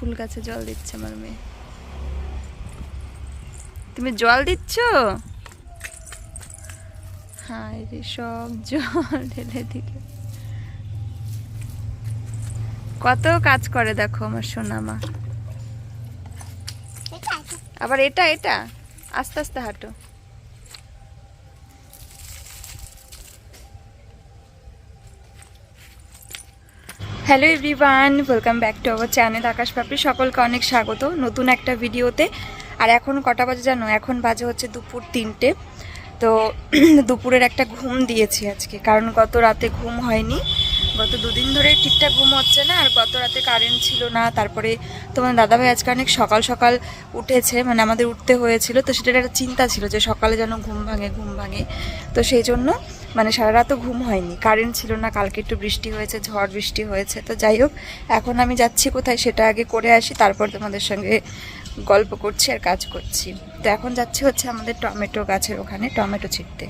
ফুল গাছে জল দিচ্ছে আমার মেয়ে। তুমি জল দিচ্ছ? হ্যাঁ রে, সব জল ঢেলে দিল। কত কাজ করে দেখো আমার সোনামা। আবার এটা এটা আস্তে আস্তে হাঁটো। Hello everyone, welcome back to our channel Akash Papri. সকলকে অনেক স্বাগত নতুন একটা ভিডিওতে। আর এখন কটা বাজে জানো? এখন বাজে হচ্ছে দুপুর 3টে। তো দুপুরের একটা ঘুম দিয়েছি আজকে, কারণ গত রাতে ঘুম হয়নি। গত দুদিন ধরে ঠিকঠাক ঘুম হচ্ছে না, আর গত রাতে কারেন্ট ছিল না। তারপরে তোমার দাদাভাই আজকে অনেক সকাল সকাল উঠেছে, মানে আমাদের উঠতে হয়েছিল। তো সেটার একটা চিন্তা ছিল যে সকালে যেন ঘুম ভাঙে। তো সেই জন্য মানে সারা রাতও ঘুম হয়নি, কারেন্ট ছিল না। কালকে একটু বৃষ্টি হয়েছে, ঝড় বৃষ্টি হয়েছে। তো যাই হোক, এখন আমি যাচ্ছি কোথায় সেটা আগে করে আসি, তারপর তোমাদের সঙ্গে গল্প করছি আর কাজ করছি। তো এখন যাচ্ছি হচ্ছে আমাদের টমেটো গাছের ওখানে টমেটো ছিঁড়তে।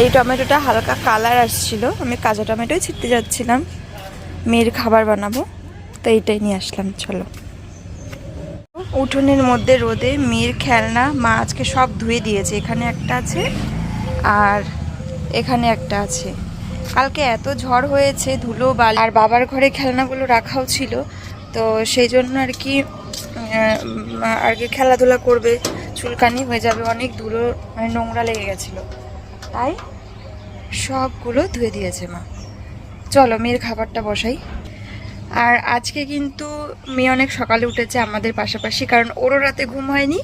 এই টমেটোটা হালকা কালার আসছিল, আমি কাঁচা টমেটোই ছিঁড়তে যাচ্ছিলাম, মেয়ের খাবার বানাবো, তো এইটাই নিয়ে আসলাম। চলো। উঠোনের মধ্যে রোদে মেয়ের খেলনা মা আজকে সব ধুয়ে দিয়েছে। এখানে একটা আছে আর এখানে একটা আছে। কালকে এত ঝড় হয়েছে, ধুলো বালি, আর বাবার ঘরে খেলনাগুলো রাখাও ছিল। তো সেই জন্য আর কি খেলাধুলা করবে, চুলকানি হয়ে যাবে, অনেক ধুলো মানে নোংরা লেগে গেছিলো, তাই সবগুলো ধুয়ে দিয়েছে মা। চলো মেয়ের খাবারটা বসাই। আর আজকে কিন্তু মেয়ে অনেক সকালে উঠেছে আমাদের পাশাপাশি, কারণ ওরও রাতে ঘুম হয়নি।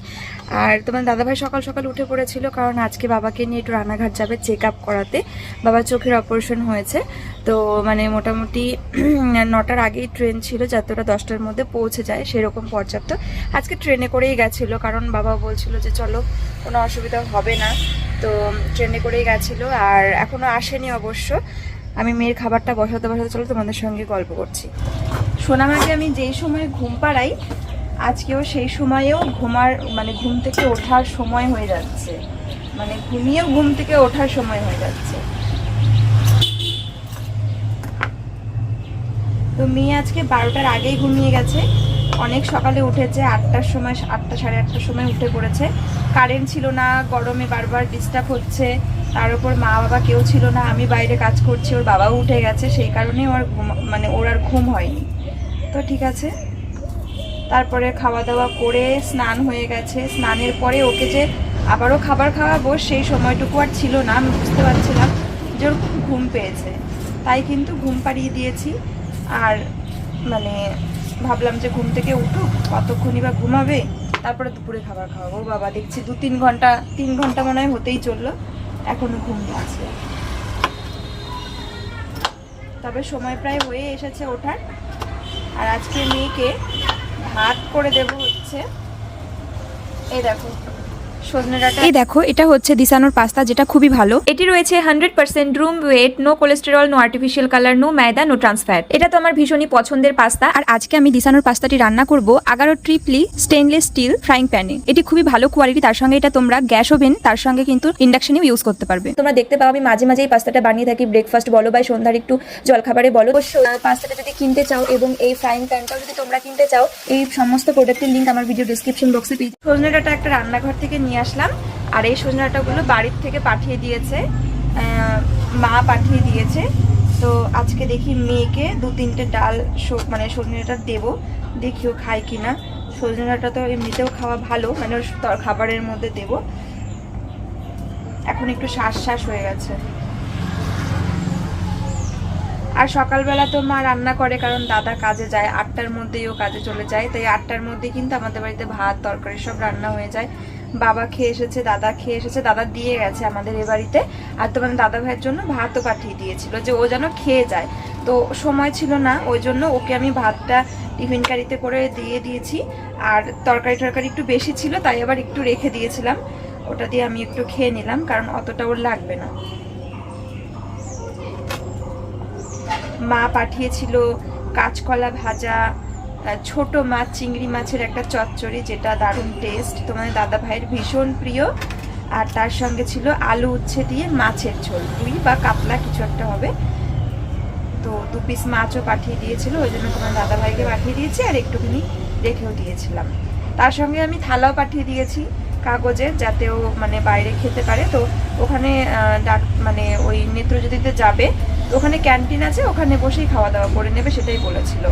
আর তোমার দাদাভাই সকাল সকাল উঠে পড়েছিল, কারণ আজকে বাবাকে নিয়ে একটু রানাঘাট যাবে চেক আপ করাতে। বাবার চোখের অপারেশন হয়েছে। তো মানে মোটামুটি 9টার আগেই ট্রেন ছিল, যাতে ওরা 10টার মধ্যে পৌঁছে যায় সেরকম পর্যাপ্ত। আজকে ট্রেনে করেই গেছিলো, কারণ বাবা বলছিল যে চলো কোনো অসুবিধা হবে না। তো ট্রেনে করেই গেছিলো, আর এখনও আসেনি অবশ্য। আমি মেয়ের খাবারটা বসাতে চলো তোমাদের সঙ্গে গল্প করছি। সোনামাকে আমি যেই সময় ঘুম পাড়াই, আজকেও সেই সময়েও ঘুম থেকে ওঠার সময় হয়ে যাচ্ছে, মানে ঘুমিয়েও ঘুম থেকে ওঠার সময় হয়ে যাচ্ছে। তো মেয়ে আজকে 12টার আগেই ঘুমিয়ে গেছে, অনেক সকালে উঠেছে। 8টার সময়, 8টা সাড়ে 8টার সময় উঠে পড়েছে। কারেন্ট ছিল না, গরমে বারবার ডিস্টার্ব হচ্ছে, তার উপর মা বাবা কেউ ছিল না, আমি বাইরে কাজ করছি, ওর বাবাও উঠে গেছে, সেই কারণে ওর আর ঘুম হয়নি। তো ঠিক আছে, তারপরে খাওয়া দাওয়া করে স্নান হয়ে গেছে। স্নানের পরে ওকে যে আবারও খাবার খাওয়াবো সেই সময়টুকু আর ছিল না। আমি বুঝতে পারছিলাম যে ওর খুব ঘুম পেয়েছে, তাই কিন্তু ঘুম পাড়িয়ে দিয়েছি। আর মানে ভাবলাম যে ঘুম থেকে উঠুক, কতক্ষণই বা ঘুমাবে, তারপরে দুপুরে খাবার খাওয়াবো। বাবা দেখছি 3 ঘন্টা মনে হয় হতেই চললো, এখনো ঘুম পাচ্ছে। তবে সময় প্রায় হয়ে এসেছে ওঠার। আর আজকে মেয়েকে ভাত করে দেব হচ্ছে, এই দেখো সজনে ডাঁটা। এই দেখো, এটা হচ্ছে দিশানোর পাস্তা, যেটা খুবই ভালো। এটি রয়েছে 100% whole wheat, no cholesterol, no artificial colour, no maida, no trans fat. এটা তো আমার ভীষণই পছন্দের পাস্তা। আর আজকে আমি দিশানোর পাস্তাটি রান্না করব 11 ট্রিপলি স্টেনলেস স্টিল ফ্রাইং প্যানে। এটি খুবই ভালো কোয়ালিটি, তার সঙ্গে এটা তোমরা গ্যাস ওভেন, তার সঙ্গে কিন্তু ইন্ডাকশনেও ইউজ করতে পারবে। তোমরা দেখতে পাও আমি মাঝে মাঝে এই পাস্তাটা বানিয়ে থাকি, ব্রেকফাস্ট বলো বা সন্ধ্যার একটু জলখাবারে বলো। অবশ্যই পাস্তাটা যদি কিনতে চাও এবং এই ফ্রাইং প্যানটাও যদি তোমরা কিনতে চাও, এই সমস্ত প্রোডাক্টের লিঙ্ক আমার ভিডিও ডেসক্রিপশন বক্সে পেয়ে। সজনে ডাঁটা একটা রান্নাঘর থেকে নিয়ে আসলাম, আর এই সজনে ডাঁটাগুলো বাড়ির থেকে পাঠিয়ে দিয়েছে, মা পাঠিয়ে দিয়েছে। তো আজকে দেখি মেয়েকে 2-3টে ডাল মানে সজনে ডাঁটা দেবো, দেখিও খাই কিনা। সজনে ডাঁটা তো এমনিতেও খাওয়া ভালো, মানে ওর খাবারের মধ্যে দেব। এখন একটু শ্বাস হয়ে গেছে। আর সকালবেলা তো মা রান্না করে, কারণ দাদা কাজে যায়, 8টার মধ্যেই ও কাজে চলে যায়, তাই 8টার মধ্যে কিন্তু আমাদের বাড়িতে ভাত তরকারি সব রান্না হয়ে যায়। বাবা খেয়ে এসেছে, দাদা খেয়ে এসেছে, দাদা দিয়ে গেছে আমাদের এ বাড়িতে। আর তোমার দাদা ভাইয়ের জন্য ভাতও পাঠিয়ে দিয়েছিল, যে ও যেন খেয়ে যায়। তো সময় ছিল না, ওই জন্য ওকে আমি ভাতটা টিফিন কারিতে করে দিয়ে দিয়েছি। আর তরকারি একটু বেশি ছিল, তাই আবার একটু রেখে দিয়েছিলাম। ওটা দিয়ে আমি একটু খেয়ে নিলাম, কারণ অতটা ওর লাগবে না। মা পাঠিয়েছিল কাঁচকলা ভাজা, ছোট মাছ, চিংড়ি মাছের একটা চচ্চড়ি, যেটা দারুণ টেস্ট, তোমাদের দাদা ভাইয়ের ভীষণ প্রিয়। আর তার সঙ্গে ছিল আলু উচ্ছে দিয়ে মাছের ঝোল, রুই বা কাতলা কিছু একটা হবে। তো 2 পিস মাছও পাঠিয়ে দিয়েছিল, ওই জন্য তোমার দাদা ভাইকে পাঠিয়ে দিয়েছি, আর একটুখানি রেখেও দিয়েছিলাম। তার সঙ্গে আমি থালাও পাঠিয়ে দিয়েছি কাগজের, যাতে ও মানে বাইরে খেতে পারে। তো ওখানে মানে ওই নেত্রজ্যোতিতে যাবে, ওখানে ক্যান্টিন আছে, ওখানে বসেই খাওয়া দাওয়া করে নেবে, সেটাই বলেছিল।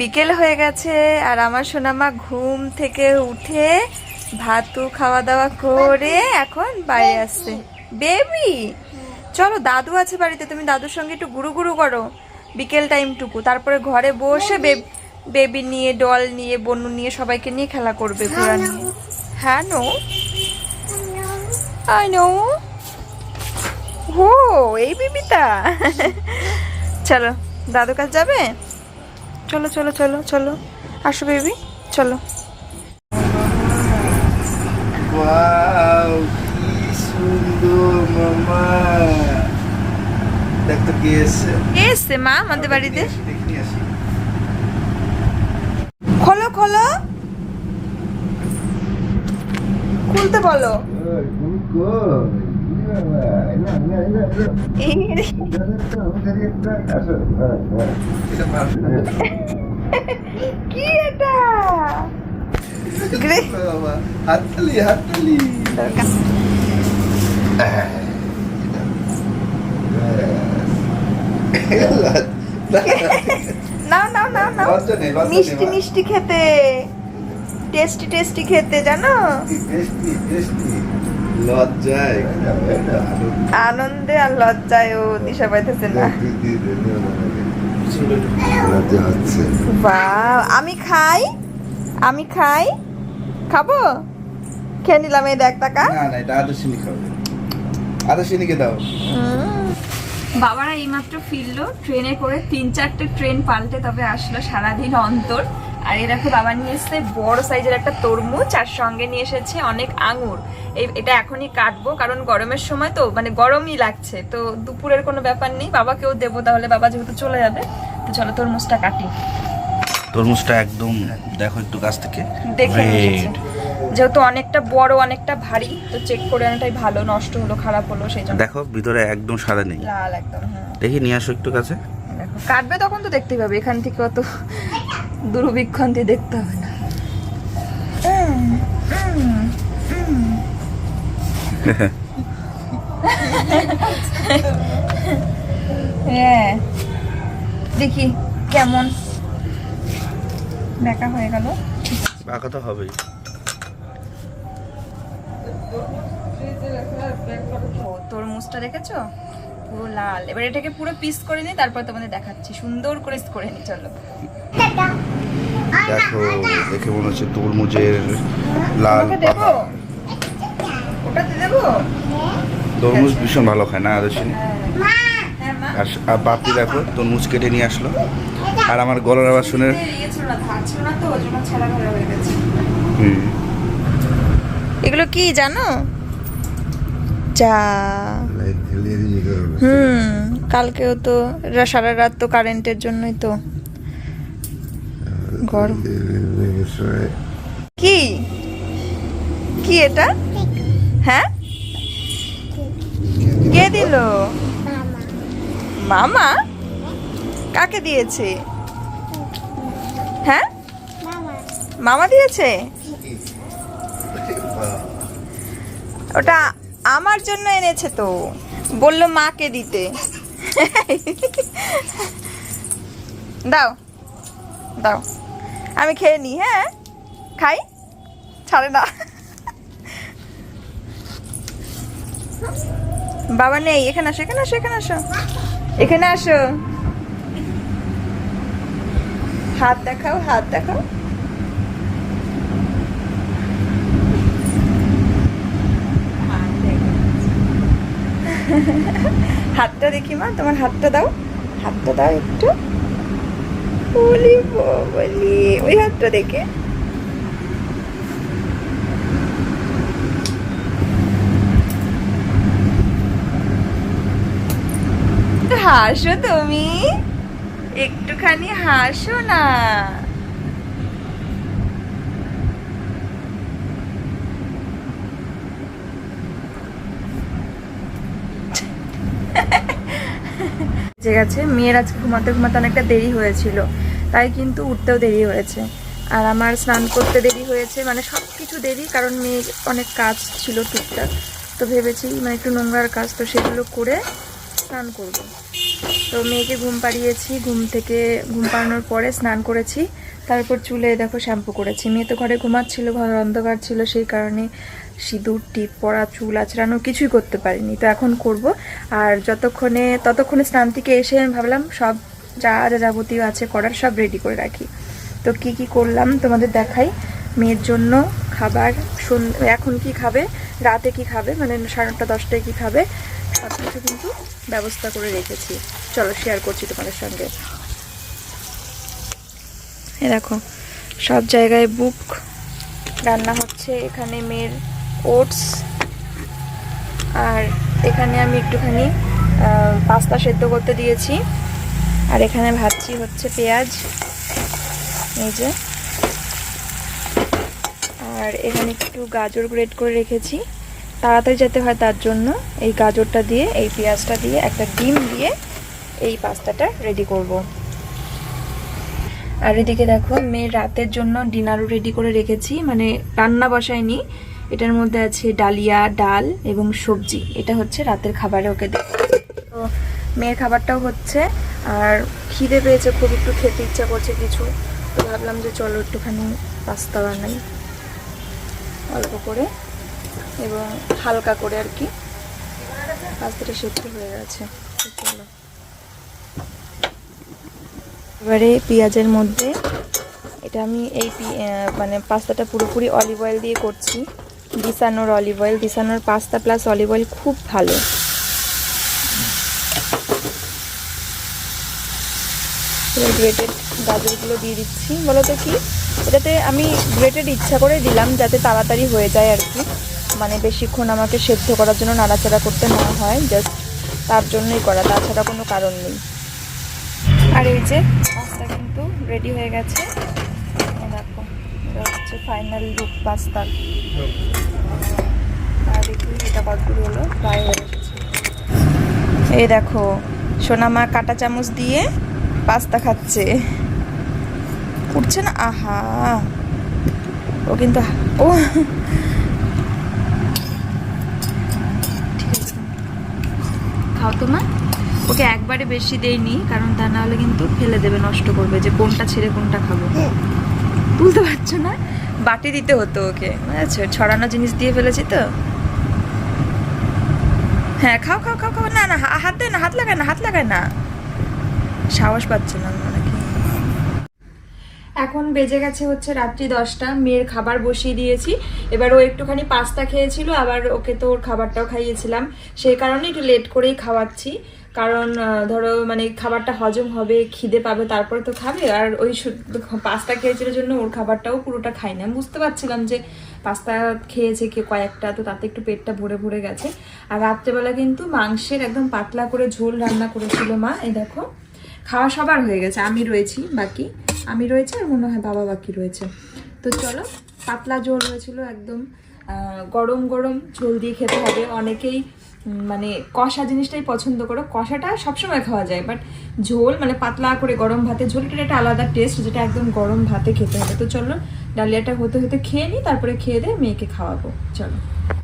বিকেল হয়ে গেছে, আর আমার সোনামা ঘুম থেকে উঠে ভাতু খাওয়া দাওয়া করে এখন বাইরে আসছে। বেবি চলো, দাদু আছে বাড়িতে, তুমি দাদুর সঙ্গে একটু গুরু গুরু করো বিকেল টাইমটুকু, তারপরে ঘরে বসে বেবি নিয়ে, ডল নিয়ে, বনু নিয়ে, সবাইকে নিয়ে খেলা করবে ঘোরা নিয়ে। হ্যাঁ নো, আই নো। ও এই বেবিটা। চলো দাদু কাছে যাবে, চলো চলো চলো চলো, আসো বেবি, চলো। ওয়াও, কি সুন্দর মামা। দেখ তো কে এসছে। কে এসছে মা আমাদের বাড়িতে? দেখি আসি। খোলো খোলো, খুলতে বলো। তুমি কই? কি এটা? হাততালি হাততালি। নাও নাও নাও নাও, মিষ্টি মিষ্টি খেতে, টেস্টি টেস্টি খেতে, জানো? লজ্জায় আনন্দে আর লজ্জায় ও দিশা পাইতেছে না। লজ্জা হচ্ছে। বাহ, আমি খাই, আমি খাই, খাবো, খেয়ে নিলাম। এই দেখ টাকা। না না, এটা আদর্শিনী খাবে, আদর্শিনীকে দাও। বাবারা এইমাত্র ফিরলো ট্রেনে করে, 3-4টে ট্রেন পাল্টে তবে আসলো, সারাদিন অন্তর। আর এই দেখো বাবা নিয়ে এসেছে বড় সাইজের একটা তরমুজ, আর সঙ্গে নিয়ে এসেছে অনেক আঙুর। এটা এখনই কাটবো, কারণ গরমের সময় তো মানে গরমই লাগছে, তো দুপুরের কোনো ব্যাপার নেই, বাবাকেও দেবো তাহলে, বাবা যেহেতু চলে যাবে। তো চলো তরমুজটা কাটি। তরমুজটা একদম দেখো একটু কাছ থেকে, দেখে নিয়েছি, যেহেতু অনেকটা বড় অনেকটা ভারী, তো চেক করে আনাটাই ভালো, নষ্ট হলো খারাপ হলো সেই জন্য। দেখো ভিতরে একদম সাদা নেই, লাল একদম। হ্যাঁ দেখি নিয়ে আসো একটু কাছে। দেখো কাটবে তখন তো দেখতেই পাবে, এখান থেকে অত দূরবীক্ষণ দিয়ে দেখতে হবে না। হ্যাঁ দেখি কেমন দেখা হয়ে গেল। বাঁকা তো হবেই। তরমুজটা দেখেছো পুরো লাল, এবার এটাকে পুরো পিস করে নিই, তারপর তোমাদের দেখাচ্ছি, সুন্দর করে করে নিই। চলো দেখো, দেখে মনে হচ্ছে তরমুজের লাল দেবো, ওটাতে দেবো। তরমুজ ভীষণ ভালো খায় না আদর্শিনী। আর বাপি দেখো তরমুজ কেটে নিয়ে আসলো, আর আমার গলার আওয়াজ শুনে এগুলো কি জানো? চা। কালকেও তো সারা রাত তো কারেন্টের জন্যই তো গরম। কি কি এটা? হ্যাঁ কে দিল? মামা? কাকে দিয়েছে? হ্যাঁ মামা দিয়েছে? ওটা আমার জন্য এনেছে, তো বললো মাকে দিতে। দাও দাও, আমি খেয়ে নি। হ্যাঁ খাই, ছাড়ে না। বাবা নেই, এখানে আসো, এখানে আসো, এখানে আসো, এখানে আসো। হাত দেখাও, হাত দেখাও। হাতটা দেখি মা, তোমার হাতটা দাও, হাতটা দাও একটু। বলি বলি, ওই হাতটা দেখে। হাসো তুমি, একটুখানি হাসো না। ঠিক আছে, মেয়ের আজকে ঘুমাতে ঘুমাতে অনেকটা দেরি হয়েছিল, তাই কিন্তু উঠতেও দেরি হয়েছে। আর আমার স্নান করতে দেরি হয়েছে, মানে সব কিছু দেরি, কারণ মেয়ের অনেক কাজ ছিল টুকটাক। তো ভেবেছি মানে একটু নোংরার কাজ, তো সেগুলো করে স্নান করব। তো মেয়েকে ঘুম পাড়িয়েছি, ঘুম পাড়ানোর পরে স্নান করেছি, তারপর চুলে দেখো শ্যাম্পু করেছি। মেয়ে তো ঘরে ঘুমাচ্ছিল, ঘর অন্ধকার ছিল, সেই কারণে সিঁদুর টিপ পরা, চুল আঁচড়ানো কিছুই করতে পারিনি। তো এখন করব। আর ততক্ষণে স্নান থেকে এসে আমি ভাবলাম সব যা যাবতীয় আছে করার সব রেডি করে রাখি। তো কি কি করলাম তোমাদের দেখাই। মেয়ের জন্য খাবার, এখন কি খাবে, রাতে কি খাবে, মানে 9:30 10টায় কি খাবে, সব কিছু কিন্তু ব্যবস্থা করে রেখেছি। চলো শেয়ার করছি তোমাদের সঙ্গে। এ দেখো সব জায়গায় বুক রান্না হচ্ছে। এখানে মেয়ের ওটস, আর এখানে আমি একটুখানি পাস্তা সেদ্ধ করতে দিয়েছি। আর এখানে ভাজছি হচ্ছে পেঁয়াজ, এই যে। আর এখানে একটু গাজর গ্রেট করে রেখেছি, তাড়াতাড়ি যেতে হয় তার জন্য। এই গাজরটা দিয়ে, এই পেঁয়াজটা দিয়ে, একটা ডিম দিয়ে এই পাস্তাটা রেডি করব। আর এদিকে দেখো মেয়ের রাতের জন্য ডিনারও রেডি করে রেখেছি, মানে রান্না বসায়নি। এটার মধ্যে আছে ডালিয়া, ডাল এবং সবজি। এটা হচ্ছে রাতের খাবারে ওকে দেব। তো মেয়ের খাবারটাও হচ্ছে। আর খিদে পেয়েছে খুব, একটু খেতে ইচ্ছা করছে কিছু। তো ভাবলাম যে চলো একটুখানি পাস্তা বানাই অল্প করে এবং হালকা করে আর কি। পাস্তাটা সেদ্ধ হয়ে গেছে, চলো। এবারে পেঁয়াজের মধ্যে এটা আমি মানে পাস্তাটা পুরোপুরি অলিভ অয়েল দিয়ে করছি। দিসানোর অলিভ অয়েল, দিসানোর পাস্তা প্লাস অলিভ অয়েল খুব ভালো। গ্রেটেড গাজরগুলো দিয়ে দিচ্ছি। বলো তো কি, এটাতে আমি গ্রেটেড ইচ্ছা করে দিলাম যাতে তাড়াতাড়ি হয়ে যায় আর কি, মানে বেশিক্ষণ আমাকে সেদ্ধ করার জন্য নাড়াচাড়া করতে না হয়, জাস্ট তার জন্যই করা, তাছাড়া কোনো কারণ নেই। আর এই যে পাস্তা কিন্তু রেডি হয়ে গেছে, দেখো এটা হচ্ছে ফাইনাল লুক পাস্তার। আর দেখি এটা কতদূর হলো, প্রায় হয়ে এসেছে। এই দেখো সোনামা কাঁটা চামচ দিয়ে পাস্তা খাচ্ছে, উঠছে না, আহা। ও কিন্তু ও ঠিক আছে, খাও তো মা। ওকে একবারে বেশি দেইনি, কারণ তা না হলে কিন্তু ফেলে দেবে, নষ্ট করবে, যে কোনটা ছেড়ে কোনটা খাবো। তুলতে পারছো না, বাটি দিতে হতো ওকে, বুঝেছো? ছড়ানো জিনিস দিয়ে ফেলেছি তো। হ্যাঁ খাও খাও খাও খাও। না না হাত দেয় না, হাত লাগায় না, হাত লাগায় না, সাহস পাচ্ছে না নাকি। এখন বেজে গেছে হচ্ছে রাত্রি 10টা। মেয়ের খাবার বসিয়ে দিয়েছি। এবার ও একটুখানি পাস্তা খেয়েছিল, আবার ওকে তো ওর খাবারটাও খাইয়েছিলাম, সেই কারণে একটু লেট করেই খাওয়াচ্ছি। কারণ ধরো মানে খাবারটা হজম হবে, খিদে পাবে, তারপরে তো খাবে। আর ওই পাস্তা খেয়েছিল জন্য ওর খাবারটাও পুরোটা খাই না। বুঝতে পারছিলাম যে পাস্তা খেয়েছে কে কয়েকটা, তো তাতে একটু পেটটা ভরে ভরে গেছে। আর রাত্রেবেলা কিন্তু মাংসের একদম পাতলা করে ঝোল রান্না করেছিল মা। এই দেখো খাওয়া সবার হয়ে গেছে, আমি রয়েছি বাকি, আমি রয়েছে আর মনে হয় বাবা বাকি রয়েছে। তো চলো, পাতলা ঝোল হয়েছিল একদম, গরম গরম ঝোল দিয়ে খেতে হবে। অনেকেই মানে কষা জিনিসটাই পছন্দ করো, কষাটা সবসময় খাওয়া যায়, বাট ঝোল মানে পাতলা করে গরম ভাতে ঝোলটার একটা আলাদা টেস্ট, যেটা একদম গরম ভাতে খেতে হবে। তো চলো ডালিয়াটা হতে হতে খেয়ে নিই, তারপরে খেয়ে দিয়ে মেয়েকে খাওয়াবো, চলো।